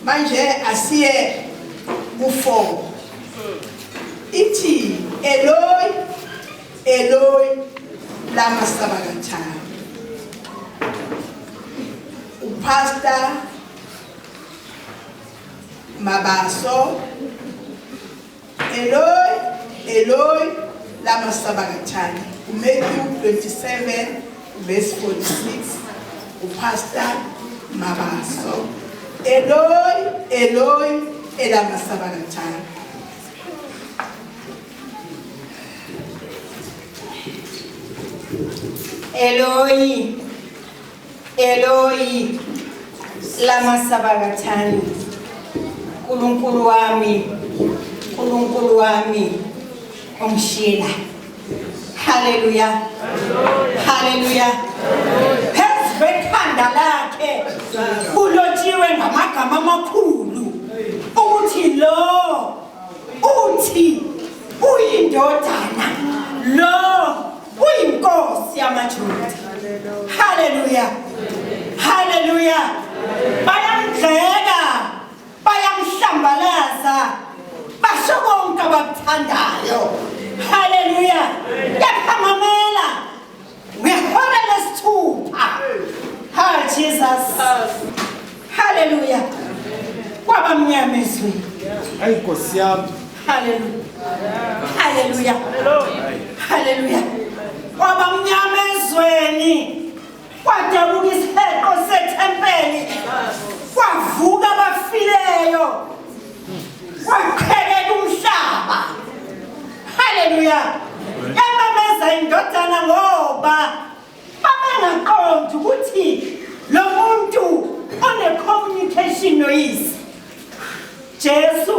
manje asiye ku4 ithi Eloi Eloi lama sabachthani. Pastor Mabaso Eloi Eloi lama sabachthani. Matthew 27 verse 46 Pastor Mabaso Eloi Eloi lama sabachthani. Eloi Eloi lama sabachthani. Nkulunkulu wami umshila. Hallelujah. Hallelujah. Phezu kwekhanda lakhe kulotshiwe ngamagama amakhulu ukuthi lo uthi uyindodana, lo uyinkosi yamaJuda. Hallelujah. Hallelujah. Bayamgxeka, bayamhlambalaza, basho konke abakuthandayo. Hallelujah. Yaphamamela ngehora lesithupha. Ha Jesus. Hallelujah. Kwaba mnyama ezweni. Hayi Nkosi yami. Hallelujah. Hallelujah. Hallelujah. Kwaba mnyama ezweni. Kwadabuka isiheko sethempeli. Kwavuka abafileyo. Kwaqhekeka umhlaba. Hallelujah. Yamameza indodana ngoba babengaqondi ukuthi lo muntu one-communication noyise. Jesu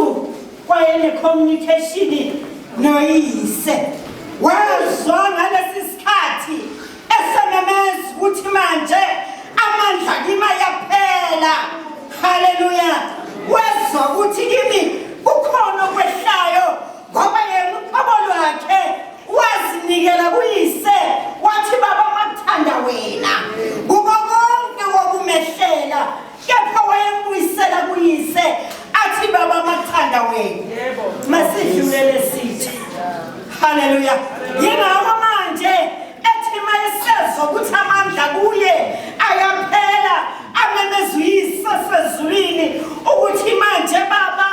wayene-communication noyise. Wazwa ngalesi sikhathi esememeza ukuthi manje amandla kimi ayaphela. Hallelujah. Wazwa ukuthi kimi kukhona okwehlayo ngoba yena uqobo lwakhe wazinikela kuyise wathi baba makuthanda wena kuko konke wokumehlela kepha wayembuyisela kuyise athi baba makuthanda wena. Yebo. Masidlulele sithi. Hallelujah. Yingakho manje ethi mayesezwa ukuthi amandla kuye ayaphela amemeza uyise sezulwini ukuthi manje baba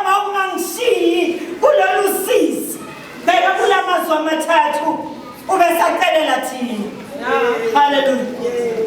mawungangishiyi kulolu sizi. Beka kulamazwi amathathu ube sacelela thina. Hallelujah.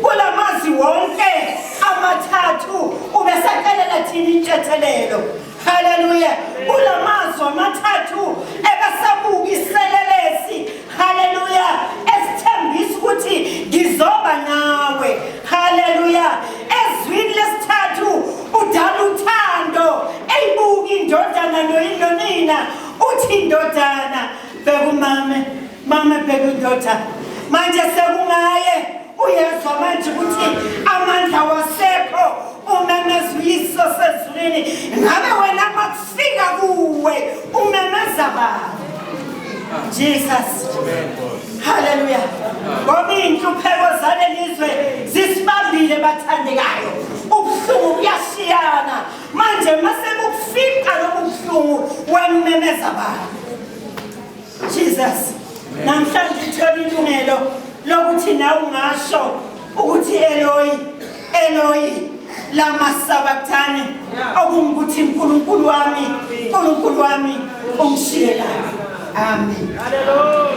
Kulamazwi wonke amathathu ube sacelela thina intshethelelo. Hallelujah. Kulamazwi amathathu ebesabukiselelesi. Hallelujah. Esithembisa ukuthi ngizoba nawe. Hallelujah. Ezwini lesithathu udala uthando eyibuka indodana noyinonina uthi indodana bekumame mama bekudoda manje sekungaye uyezwa manje ukuthi amandla wasekho umemeza uyiso sezulwini ngabe wena makufika kuwe umemeza bani. Jesus. Hallelujah. Ngoba inhlupheko zalelizwe zisibambile bathandekayo. Ubuhlungu buyashiyana. Manje mase kufika lobuhlungu wememeza bani. Jesus. Namhlanje uthola ilungelo lokuthi nawe ungasho ukuthi Eloi Eloi lama sabachthani okungukuthi uNkulunkulu wami ungishiyela. Amen. Hallelujah.